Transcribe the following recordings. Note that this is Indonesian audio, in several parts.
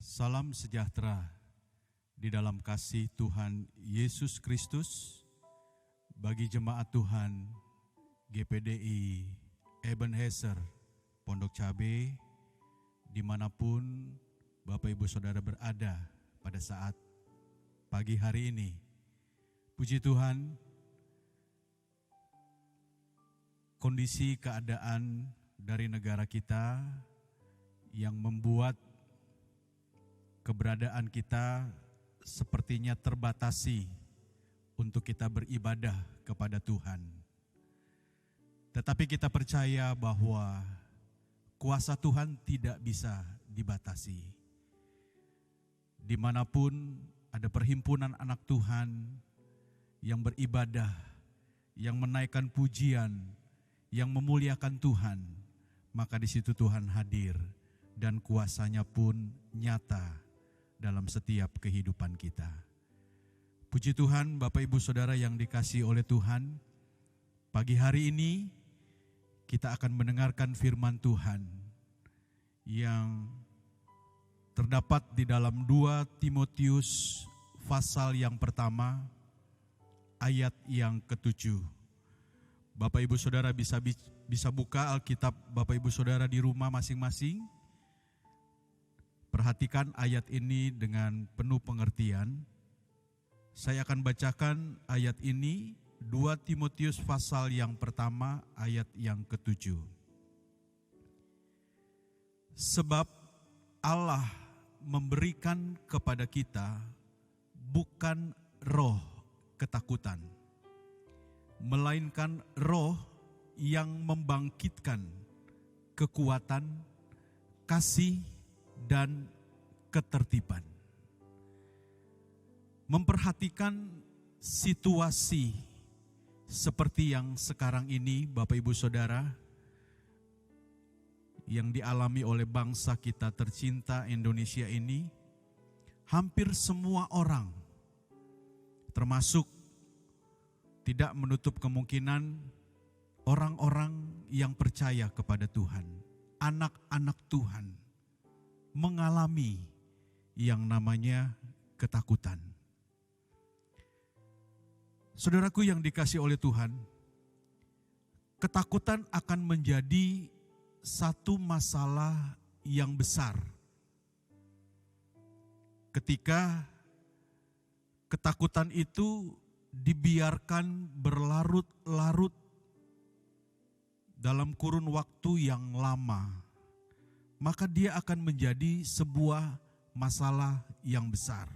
Salam sejahtera di dalam kasih Tuhan Yesus Kristus bagi jemaat Tuhan GPDI Ebenezer Pondok Cabe dimanapun Bapak Ibu Saudara berada pada saat pagi hari ini. Puji Tuhan, kondisi keadaan dari negara kita yang membuat keberadaan kita sepertinya terbatasi untuk kita beribadah kepada Tuhan. Tetapi kita percaya bahwa kuasa Tuhan tidak bisa dibatasi. Dimanapun ada perhimpunan anak Tuhan yang beribadah, yang menaikkan pujian, yang memuliakan Tuhan, maka di situ Tuhan hadir dan kuasanya pun nyata dalam setiap kehidupan kita. Puji Tuhan, Bapak Ibu Saudara yang dikasihi oleh Tuhan, pagi hari ini kita akan mendengarkan firman Tuhan yang terdapat di dalam 2 Timotius pasal yang pertama, ayat yang ke-7. Bapak Ibu Saudara bisa buka Alkitab Bapak Ibu Saudara di rumah masing-masing. Perhatikan ayat ini dengan penuh pengertian. Saya akan bacakan ayat ini 2 Timotius pasal yang pertama ayat yang ke-7. Sebab Allah memberikan kepada kita bukan roh ketakutan, melainkan roh yang membangkitkan kekuatan, kasih, dan ketertiban. Memperhatikan situasi seperti yang sekarang ini Bapak Ibu Saudara, yang dialami oleh bangsa kita tercinta Indonesia ini, hampir semua orang, termasuk tidak menutup kemungkinan orang-orang yang percaya kepada Tuhan, anak-anak Tuhan, mengalami yang namanya ketakutan. Saudaraku yang dikasihi oleh Tuhan, ketakutan akan menjadi satu masalah yang besar ketika ketakutan itu dibiarkan berlarut-larut dalam kurun waktu yang lama. Maka dia akan menjadi sebuah masalah yang besar.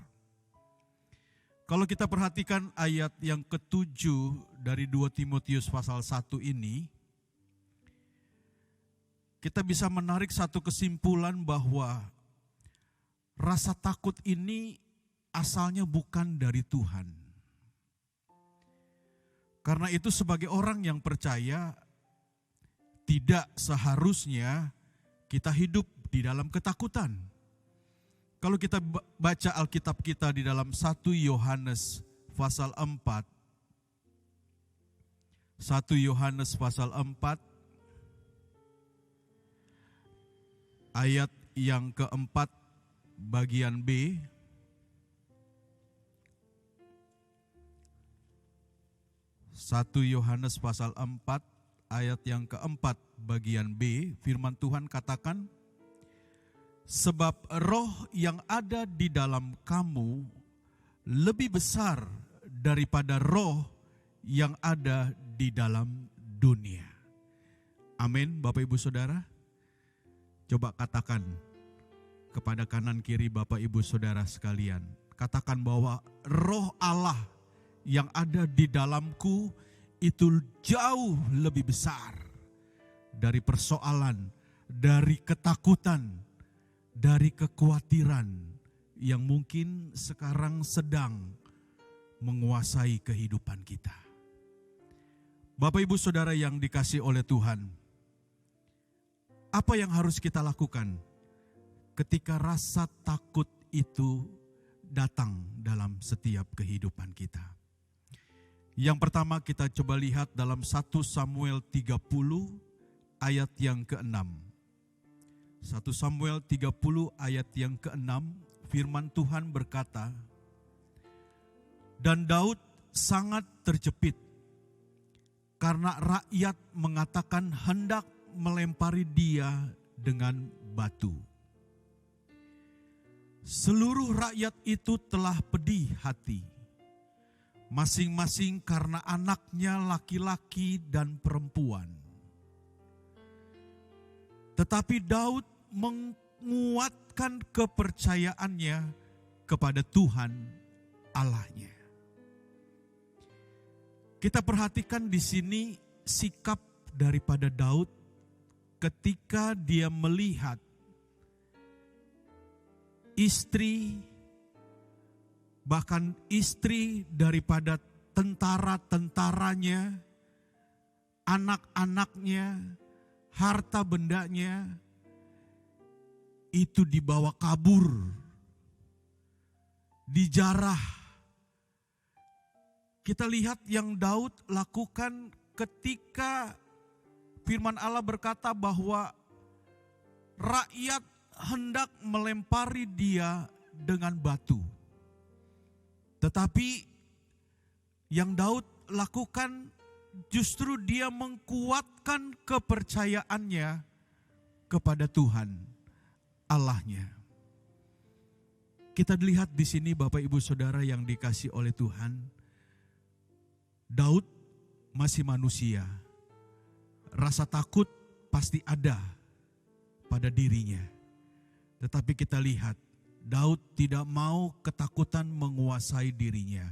Kalau kita perhatikan ayat yang ke-7 dari 2 Timotius pasal 1 ini, kita bisa menarik satu kesimpulan bahwa rasa takut ini asalnya bukan dari Tuhan. Karena itu sebagai orang yang percaya, tidak seharusnya kita hidup di dalam ketakutan. Kalau kita baca Alkitab kita di dalam 1 Yohanes pasal 4. 1 Yohanes pasal 4 ayat yang keempat bagian B. Satu Yohanes pasal 4 ayat yang keempat bagian B, firman Tuhan katakan, sebab roh yang ada di dalam kamu lebih besar daripada roh yang ada di dalam dunia. Amin, Bapak Ibu Saudara. Coba katakan kepada kanan kiri Bapak Ibu Saudara sekalian, katakan bahwa roh Allah yang ada di dalamku itu jauh lebih besar dari persoalan, dari ketakutan, dari kekhawatiran yang mungkin sekarang sedang menguasai kehidupan kita. Bapak Ibu Saudara yang dikasihi oleh Tuhan, apa yang harus kita lakukan ketika rasa takut itu datang dalam setiap kehidupan kita? Yang pertama kita coba lihat dalam 1 Samuel 30 ayat yang ke-6. 1 Samuel 30 ayat yang ke-6, firman Tuhan berkata, "Dan Daud sangat terjepit karena rakyat mengatakan hendak melempari dia dengan batu. Seluruh rakyat itu telah pedih hati, masing-masing karena anaknya laki-laki dan perempuan. Tetapi Daud menguatkan kepercayaannya kepada Tuhan Allahnya." Kita perhatikan di sini sikap daripada Daud ketika dia melihat istri, bahkan istri daripada tentara-tentaranya, anak-anaknya, harta bendanya, itu dibawa kabur, dijarah. Kita lihat yang Daud lakukan ketika firman Allah berkata bahwa rakyat hendak melempari dia dengan batu. Tetapi yang Daud lakukan justru dia menguatkan kepercayaannya kepada Tuhan Allahnya. Kita lihat di sini Bapak Ibu Saudara yang dikasihi oleh Tuhan, Daud masih manusia. Rasa takut pasti ada pada dirinya. Tetapi kita lihat, Daud tidak mau ketakutan menguasai dirinya.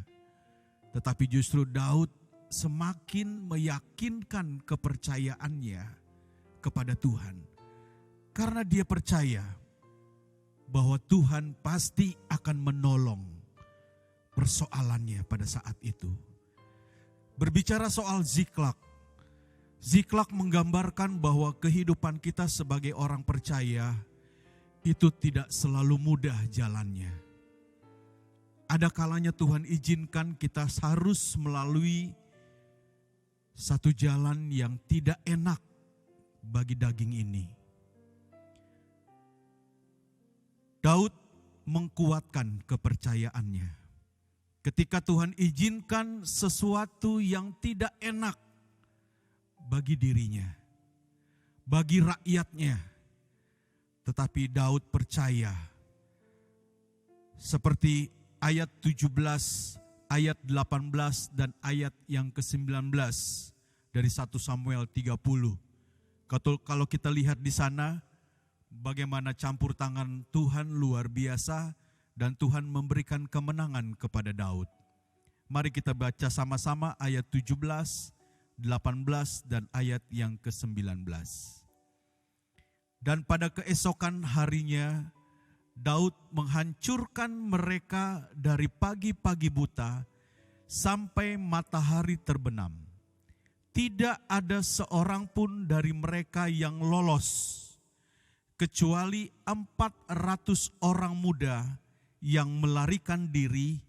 Tetapi justru Daud semakin meyakinkan kepercayaannya kepada Tuhan. Karena dia percaya bahwa Tuhan pasti akan menolong persoalannya pada saat itu. Berbicara soal Ziklag, Ziklag menggambarkan bahwa kehidupan kita sebagai orang percaya itu tidak selalu mudah jalannya. Ada kalanya Tuhan izinkan kita harus melalui satu jalan yang tidak enak bagi daging ini. Daud menguatkan kepercayaannya. Ketika Tuhan izinkan sesuatu yang tidak enak bagi dirinya, bagi rakyatnya. Tetapi Daud percaya, seperti ayat 17, ayat 18 dan ayat yang ke-19 dari 1 Samuel 30. Kalau kita lihat di sana, bagaimana campur tangan Tuhan luar biasa, dan Tuhan memberikan kemenangan kepada Daud. Mari kita baca sama-sama ayat 17, 18 dan ayat yang ke-19. "Dan pada keesokan harinya, Daud menghancurkan mereka dari pagi-pagi buta sampai matahari terbenam. Tidak ada seorang pun dari mereka yang lolos, kecuali 400 orang muda yang melarikan diri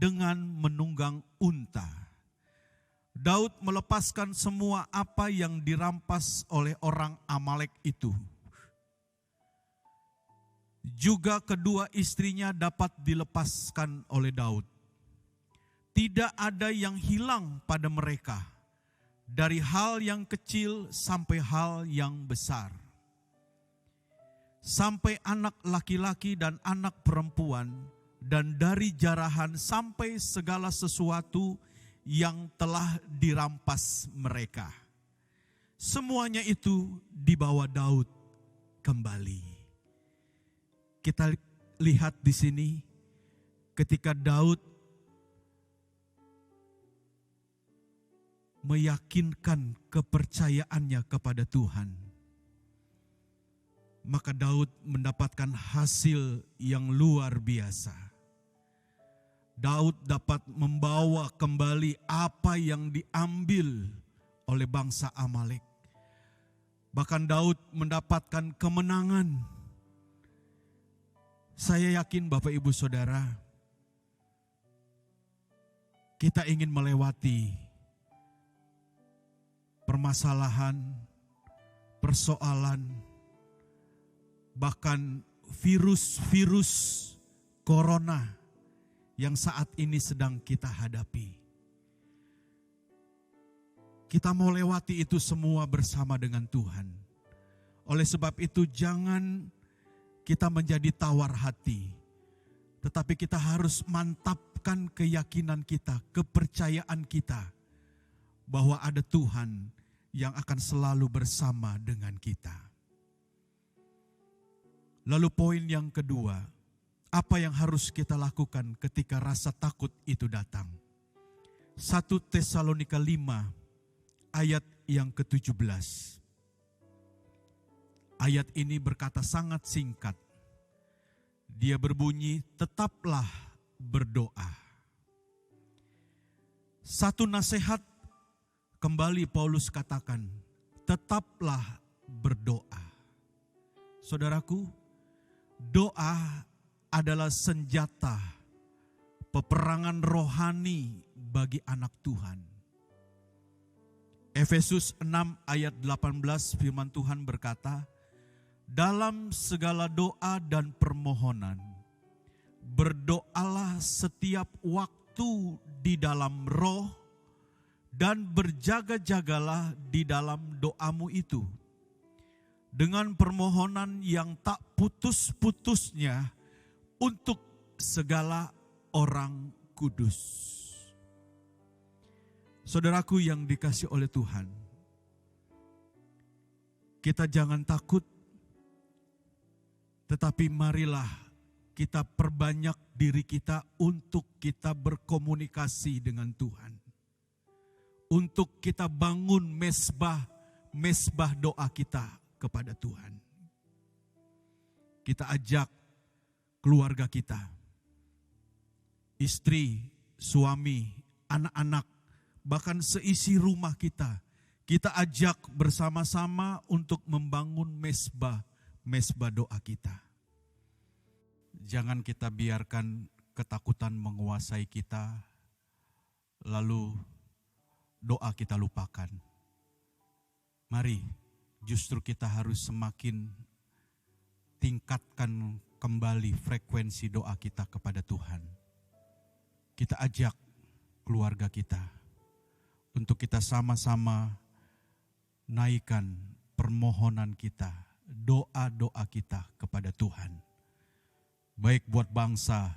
dengan menunggang unta. Daud melepaskan semua apa yang dirampas oleh orang Amalek itu. Juga kedua istrinya dapat dilepaskan oleh Daud. Tidak ada yang hilang pada mereka, dari hal yang kecil sampai hal yang besar. Sampai anak laki-laki dan anak perempuan, dan dari jarahan sampai segala sesuatu yang telah dirampas mereka. Semuanya itu dibawa Daud kembali." Kita lihat di sini ketika Daud meyakinkan kepercayaannya kepada Tuhan, maka Daud mendapatkan hasil yang luar biasa. Daud dapat membawa kembali apa yang diambil oleh bangsa Amalek. Bahkan Daud mendapatkan kemenangan. Saya yakin Bapak Ibu Saudara, kita ingin melewati permasalahan, persoalan, bahkan virus-virus corona yang saat ini sedang kita hadapi. Kita mau lewati itu semua bersama dengan Tuhan. Oleh sebab itu jangan kita menjadi tawar hati, tetapi kita harus mantapkan keyakinan kita, kepercayaan kita bahwa ada Tuhan yang akan selalu bersama dengan kita. Lalu poin yang kedua, apa yang harus kita lakukan ketika rasa takut itu datang? 1 Tesalonika 5 ayat yang ke-17. Ayat ini berkata sangat singkat. Dia berbunyi, tetaplah berdoa. Satu nasihat kembali Paulus katakan, tetaplah berdoa. Saudaraku, doa adalah senjata peperangan rohani bagi anak Tuhan. Efesus 6 ayat 18 firman Tuhan berkata, dalam segala doa dan permohonan, berdoalah setiap waktu di dalam roh dan berjaga-jagalah di dalam doamu itu. Dengan permohonan yang tak putus-putusnya untuk segala orang kudus. Saudaraku yang dikasihi oleh Tuhan, kita jangan takut, tetapi marilah kita perbanyak diri kita untuk kita berkomunikasi dengan Tuhan. Untuk kita bangun mesbah doa kita kepada Tuhan. Kita ajak keluarga kita, istri, suami, anak-anak, bahkan seisi rumah kita ajak bersama-sama untuk membangun mesbah doa kita. Jangan kita biarkan ketakutan menguasai kita, lalu doa kita lupakan. Mari justru kita harus semakin tingkatkan kembali frekuensi doa kita kepada Tuhan. Kita ajak keluarga kita untuk kita sama-sama naikkan permohonan kita, doa-doa kita kepada Tuhan. Baik buat bangsa,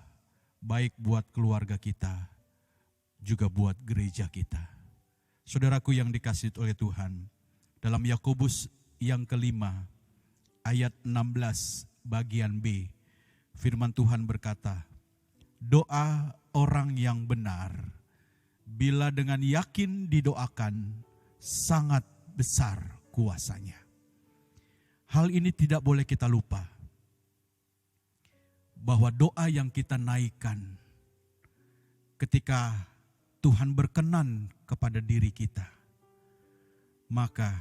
baik buat keluarga kita, juga buat gereja kita. Saudaraku yang dikasihi oleh Tuhan, dalam Yakobus yang kelima, ayat 16 bagian B, firman Tuhan berkata, doa orang yang benar, bila dengan yakin didoakan, sangat besar kuasanya. Hal ini tidak boleh kita lupa, bahwa doa yang kita naikkan ketika Tuhan berkenan kepada diri kita, maka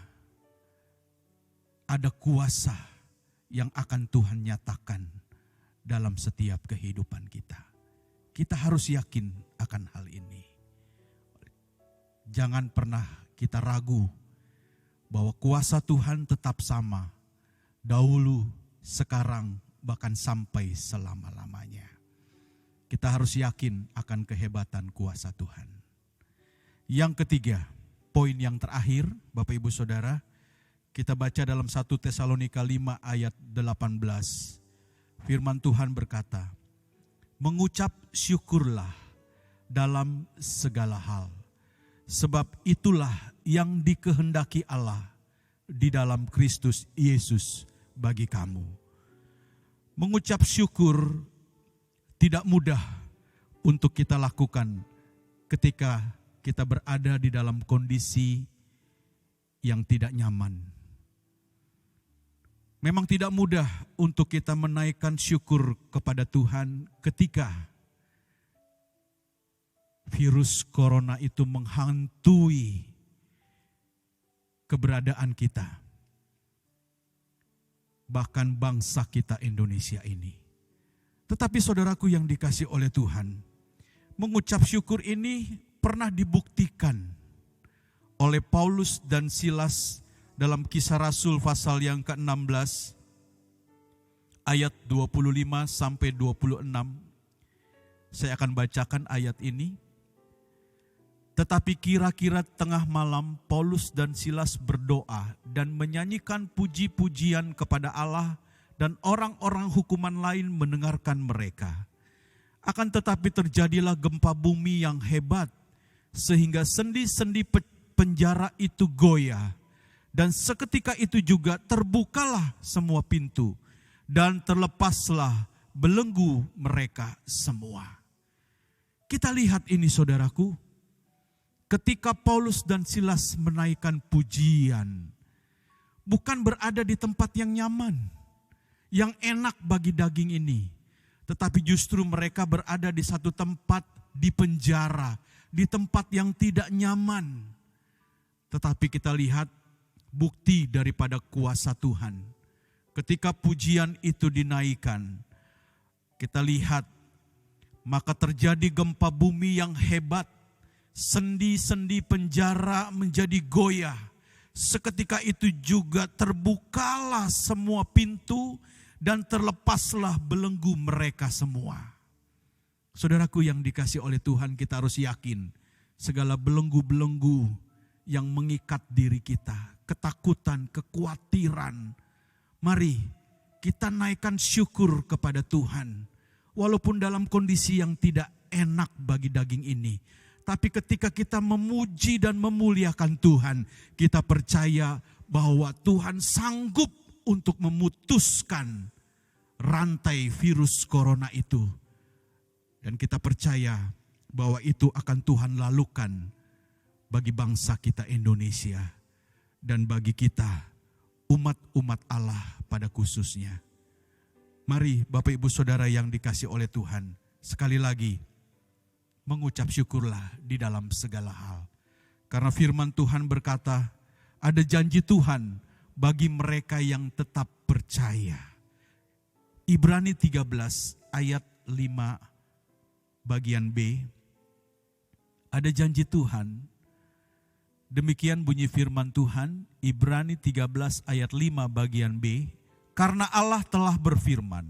ada kuasa yang akan Tuhan nyatakan dalam setiap kehidupan kita. Kita harus yakin akan hal ini. Jangan pernah kita ragu bahwa kuasa Tuhan tetap sama, dahulu, sekarang, bahkan sampai selama-lamanya. Kita harus yakin akan kehebatan kuasa Tuhan. Yang ketiga, poin yang terakhir, Bapak Ibu Saudara, kita baca dalam 1 Tesalonika 5 ayat 18. Firman Tuhan berkata, mengucap syukurlah dalam segala hal, sebab itulah yang dikehendaki Allah di dalam Kristus Yesus bagi kamu. Mengucap syukur tidak mudah untuk kita lakukan ketika kita berada di dalam kondisi yang tidak nyaman. Memang tidak mudah untuk kita menaikkan syukur kepada Tuhan ketika virus corona itu menghantui keberadaan kita, bahkan bangsa kita Indonesia ini. Tetapi saudaraku yang dikasihi oleh Tuhan, mengucap syukur ini pernah dibuktikan oleh Paulus dan Silas dalam Kisah Rasul pasal yang ke-16 ayat 25 sampai 26. Saya akan bacakan ayat ini. Tetapi kira-kira tengah malam Paulus dan Silas berdoa dan menyanyikan puji-pujian kepada Allah, dan orang-orang hukuman lain mendengarkan mereka. Akan tetapi terjadilah gempa bumi yang hebat, sehingga sendi-sendi penjara itu goyah. Dan seketika itu juga terbukalah semua pintu, dan terlepaslah belenggu mereka semua. Kita lihat ini saudaraku, ketika Paulus dan Silas menaikkan pujian, bukan berada di tempat yang nyaman, yang enak bagi daging ini, tetapi justru mereka berada di satu tempat di penjara, di tempat yang tidak nyaman. Tetapi kita lihat bukti daripada kuasa Tuhan. Ketika pujian itu dinaikkan, kita lihat maka terjadi gempa bumi yang hebat. Sendi-sendi penjara menjadi goyah. Seketika itu juga terbukalah semua pintu dan terlepaslah belenggu mereka semua. Saudaraku yang dikasihi oleh Tuhan, kita harus yakin segala belenggu-belenggu yang mengikat diri kita, ketakutan, kekhawatiran, mari kita naikkan syukur kepada Tuhan. Walaupun dalam kondisi yang tidak enak bagi daging ini, tapi ketika kita memuji dan memuliakan Tuhan, kita percaya bahwa Tuhan sanggup untuk memutuskan rantai virus corona itu. Dan kita percaya bahwa itu akan Tuhan lakukan bagi bangsa kita Indonesia dan bagi kita umat-umat Allah pada khususnya. Mari Bapak Ibu Saudara yang dikasihi oleh Tuhan, sekali lagi mengucap syukurlah di dalam segala hal. Karena firman Tuhan berkata, ada janji Tuhan bagi mereka yang tetap percaya. Ibrani 13 ayat 5 bagian B. Ada janji Tuhan. Demikian bunyi firman Tuhan, Ibrani 13 ayat 5 bagian B. Karena Allah telah berfirman,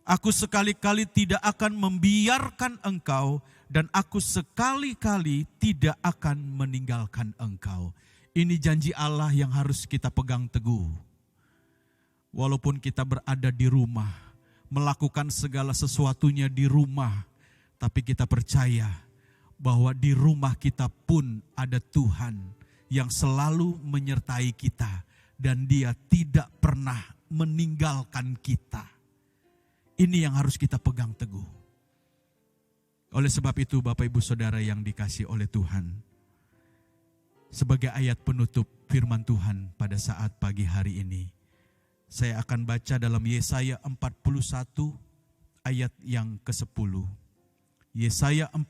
aku sekali-kali tidak akan membiarkan engkau, dan aku sekali-kali tidak akan meninggalkan engkau. Ini janji Allah yang harus kita pegang teguh. Walaupun kita berada di rumah, melakukan segala sesuatunya di rumah, tapi kita percaya bahwa di rumah kita pun ada Tuhan yang selalu menyertai kita, dan Dia tidak pernah meninggalkan kita. Ini yang harus kita pegang teguh. Oleh sebab itu Bapak Ibu Saudara yang dikasihi oleh Tuhan, sebagai ayat penutup firman Tuhan pada saat pagi hari ini, saya akan baca dalam Yesaya 41 ayat yang ke-10. Yesaya 41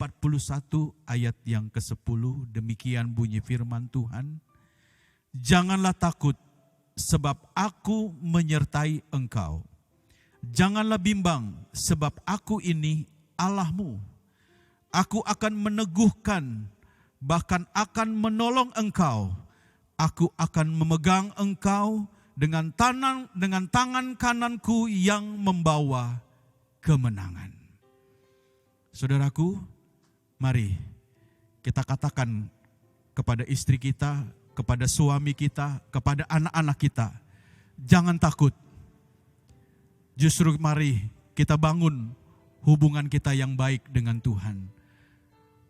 ayat yang ke-10, demikian bunyi firman Tuhan. Janganlah takut, sebab aku menyertai engkau. Janganlah bimbang, sebab aku ini Allahmu. Aku akan meneguhkan, bahkan akan menolong engkau. Aku akan memegang engkau dengan tangan kananku yang membawa kemenangan. Saudaraku, mari kita katakan kepada istri kita, kepada suami kita, kepada anak-anak kita, jangan takut. Justru mari kita bangun hubungan kita yang baik dengan Tuhan.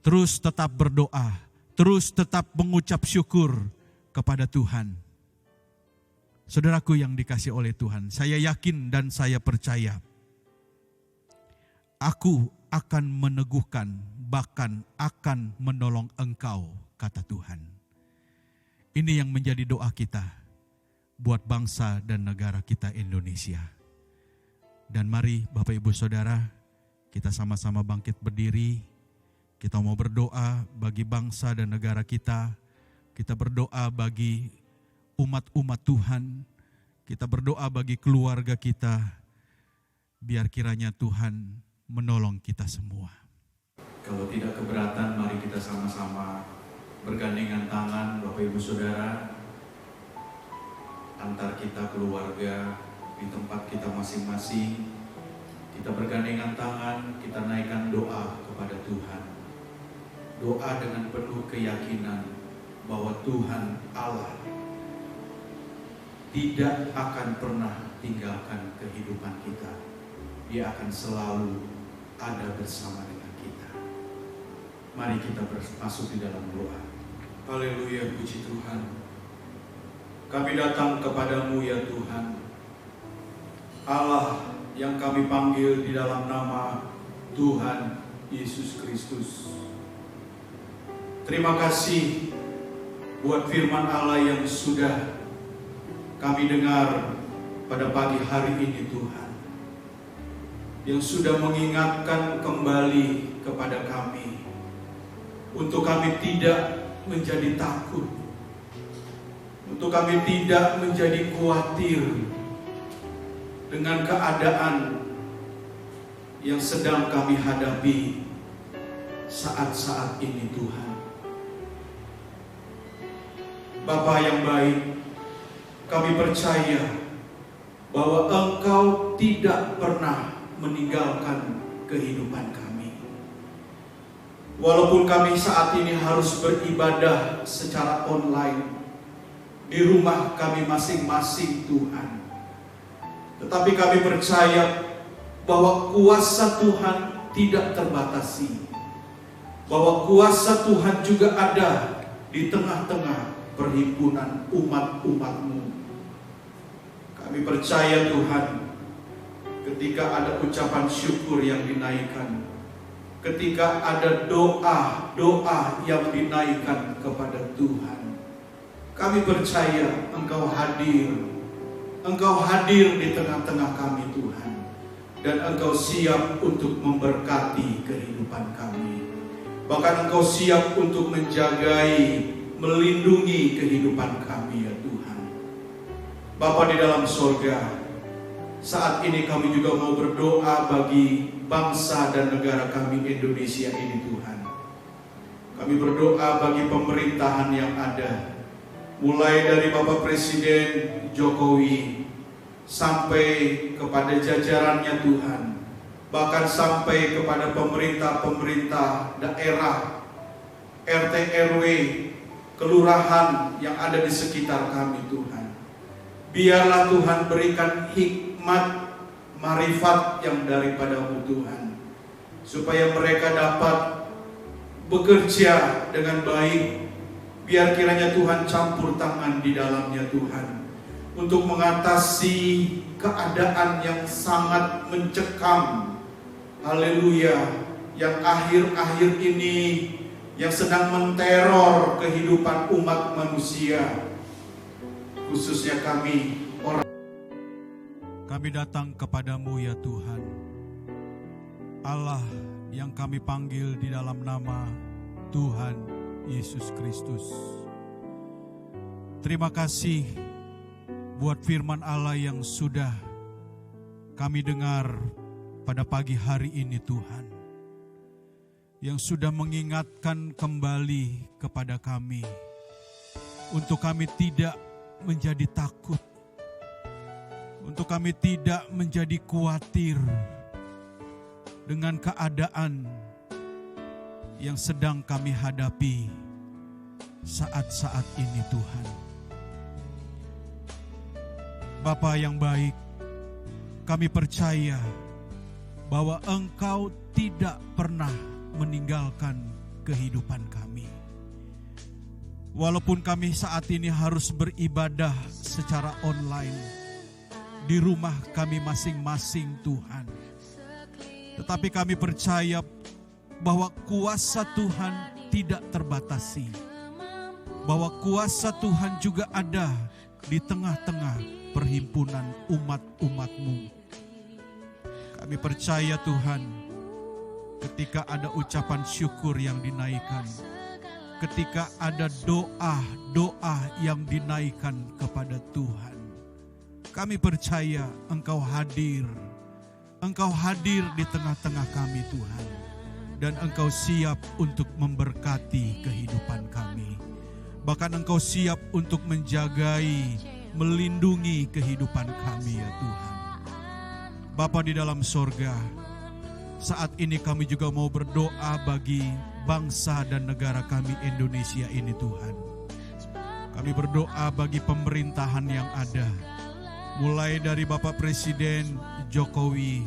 Terus tetap berdoa, terus tetap mengucap syukur kepada Tuhan. Saudaraku yang dikasihi oleh Tuhan, saya yakin dan saya percaya, aku akan meneguhkan, bahkan akan menolong engkau, kata Tuhan. Ini yang menjadi doa kita buat bangsa dan negara kita Indonesia. Dan mari Bapak Ibu Saudara, kita sama-sama bangkit berdiri. Kita mau berdoa bagi bangsa dan negara kita. Kita berdoa bagi umat-umat Tuhan. Kita berdoa bagi keluarga kita. Biar kiranya Tuhan menolong kita semua. Kalau tidak keberatan, mari kita sama-sama bergandengan tangan Bapak Ibu Saudara, antar kita keluarga di tempat kita masing-masing, kita bergandengan tangan, kita naikkan doa kepada Tuhan. Doa dengan penuh keyakinan bahwa Tuhan Allah tidak akan pernah tinggalkan kehidupan kita. Dia akan selalu ada bersama dengan kita. Mari kita masuk di dalam doa. Haleluya, puji Tuhan. Kami datang kepadamu ya Tuhan, Allah yang kami panggil di dalam nama Tuhan Yesus Kristus. Terima kasih buat firman Allah yang sudah kami dengar pada pagi hari ini Tuhan, yang sudah mengingatkan kembali kepada kami untuk kami tidak menjadi takut, untuk kami tidak menjadi khawatir dengan keadaan yang sedang kami hadapi saat-saat ini Tuhan. Bapa yang baik, kami percaya bahwa Engkau tidak pernah meninggalkan kehidupan kami. Walaupun kami saat ini harus beribadah secara online di rumah kami masing-masing Tuhan, tetapi kami percaya bahwa kuasa Tuhan tidak terbatasi, bahwa kuasa Tuhan juga ada di tengah-tengah perhimpunan umat-umat-Mu. Kami percaya Tuhan, ketika ada ucapan syukur yang dinaikkan, ketika ada doa-doa yang dinaikkan kepada Tuhan, kami percaya Engkau hadir di tengah-tengah kami Tuhan, dan Engkau siap untuk memberkati kehidupan kami. Bahkan Engkau siap untuk menjagai, melindungi kehidupan kami ya Tuhan. Bapa di dalam sorga, saat ini kami juga mau berdoa bagi bangsa dan negara kami Indonesia ini Tuhan. Kami berdoa bagi pemerintahan yang ada, mulai dari Bapak Presiden Jokowi sampai kepada jajarannya Tuhan, bahkan sampai kepada pemerintah-pemerintah daerah, RT RW, kelurahan yang ada di sekitar kami Tuhan. Biarlah Tuhan berikan hikmat, marifat yang daripada-Mu Tuhan, supaya mereka dapat bekerja dengan baik. Biar kiranya Tuhan campur tangan di dalamnya Tuhan, untuk mengatasi keadaan yang sangat mencekam, haleluya, yang akhir-akhir ini, yang sedang menteror kehidupan umat manusia, khususnya kami orang. Kami datang kepadamu ya Tuhan, Allah yang kami panggil di dalam nama Tuhan Yesus Kristus. Terima kasih buat firman Allah yang sudah kami dengar pada pagi hari ini Tuhan, yang sudah mengingatkan kembali kepada kami untuk kami tidak menjadi takut, untuk kami tidak menjadi khawatir dengan keadaan yang sedang kami hadapi saat-saat ini Tuhan. Bapa yang baik, kami percaya bahwa Engkau tidak pernah meninggalkan kehidupan kami. Walaupun kami saat ini harus beribadah secara online di rumah kami masing-masing Tuhan, tetapi kami percaya bahwa kuasa Tuhan tidak terbatasi, bahwa kuasa Tuhan juga ada di tengah-tengah perhimpunan umat-umat-Mu. Kami percaya Tuhan, ketika ada ucapan syukur yang dinaikkan, ketika ada doa-doa yang dinaikkan kepada Tuhan, kami percaya Engkau hadir di tengah-tengah kami Tuhan, dan Engkau siap untuk memberkati kehidupan kami. Bahkan Engkau siap untuk menjagai, melindungi kehidupan kami ya Tuhan. Bapa di dalam sorga, saat ini kami juga mau berdoa bagi bangsa dan negara kami Indonesia ini Tuhan. Kami berdoa bagi pemerintahan yang ada, mulai dari Bapak Presiden Jokowi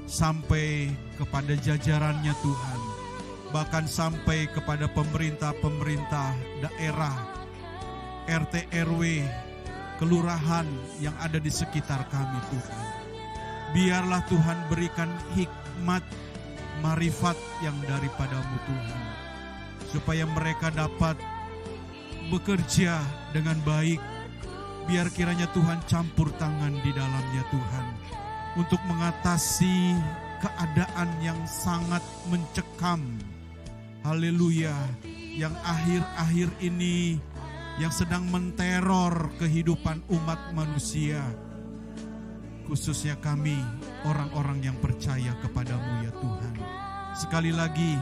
sampai kepada jajarannya Tuhan, bahkan sampai kepada pemerintah-pemerintah daerah, RT RW, kelurahan yang ada di sekitar kami Tuhan. Biarlah Tuhan berikan hikmat, marifat yang daripada-Mu Tuhan, supaya mereka dapat bekerja dengan baik. Biar kiranya Tuhan campur tangan di dalamnya Tuhan, untuk mengatasi keadaan yang sangat mencekam. Haleluya, yang akhir-akhir ini yang sedang menteror kehidupan umat manusia, khususnya kami orang-orang yang percaya kepadamu ya Tuhan. Sekali lagi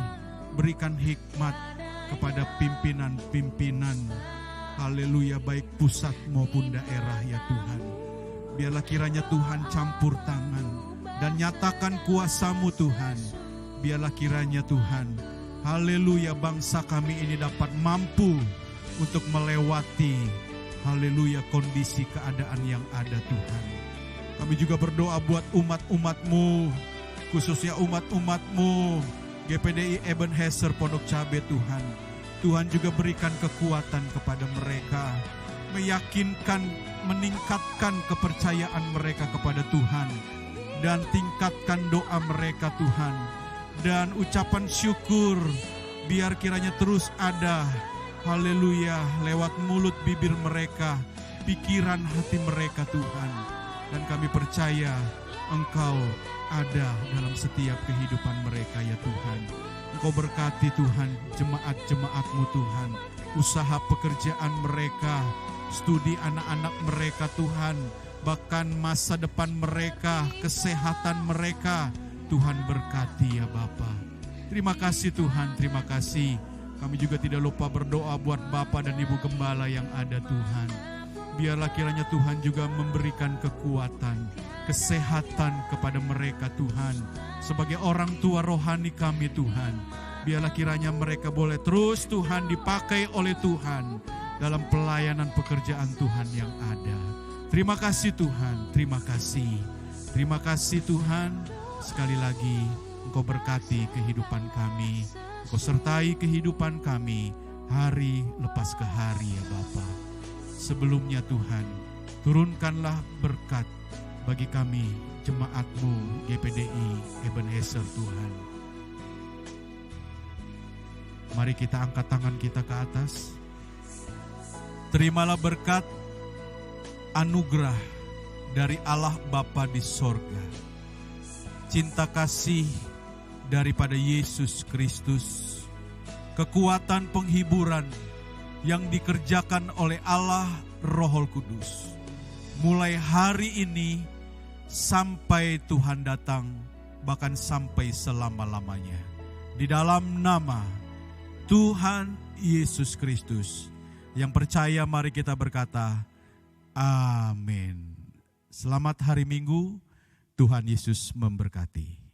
berikan hikmat kepada pimpinan-pimpinan, haleluya, baik pusat maupun daerah ya Tuhan. Biarlah kiranya Tuhan campur tangan dan nyatakan kuasa-Mu Tuhan. Biarlah kiranya Tuhan, haleluya, bangsa kami ini dapat mampu untuk melewati, haleluya, kondisi keadaan yang ada Tuhan. Kami juga berdoa buat umat-umat-Mu, khususnya umat-umat-Mu GPDI Ebenezer Pondok Cabe Tuhan. Tuhan juga berikan kekuatan kepada mereka, meyakinkan, meningkatkan kepercayaan mereka kepada Tuhan, dan tingkatkan doa mereka Tuhan, dan ucapan syukur biar kiranya terus ada, haleluya, lewat mulut bibir mereka, pikiran hati mereka Tuhan. Dan kami percaya Engkau ada dalam setiap kehidupan mereka ya Tuhan. Engkau berkati Tuhan jemaat-jemaat-Mu Tuhan, usaha pekerjaan mereka, studi anak-anak mereka Tuhan, bahkan masa depan mereka, kesehatan mereka, Tuhan berkati ya Bapa. Terima kasih Tuhan, terima kasih. Kami juga tidak lupa berdoa buat Bapak dan Ibu Gembala yang ada Tuhan. Biarlah kiranya Tuhan juga memberikan kekuatan, kesehatan kepada mereka Tuhan. Sebagai orang tua rohani kami Tuhan, biarlah kiranya mereka boleh terus Tuhan dipakai oleh Tuhan dalam pelayanan pekerjaan Tuhan yang ada. Terima kasih Tuhan, terima kasih. Terima kasih Tuhan, sekali lagi Engkau berkati kehidupan kami, Engkau sertai kehidupan kami hari lepas ke hari ya Bapa. Sebelumnya Tuhan, turunkanlah berkat bagi kami jemaat-Mu GPDI Ebenezer Tuhan. Mari kita angkat tangan kita ke atas. Terimalah berkat, anugerah dari Allah Bapa di sorga, cinta kasih daripada Yesus Kristus, kekuatan penghiburan yang dikerjakan oleh Allah Roh Kudus, mulai hari ini sampai Tuhan datang, bahkan sampai selama-lamanya. Di dalam nama Tuhan Yesus Kristus, yang percaya mari kita berkata, amin. Selamat hari Minggu, Tuhan Yesus memberkati.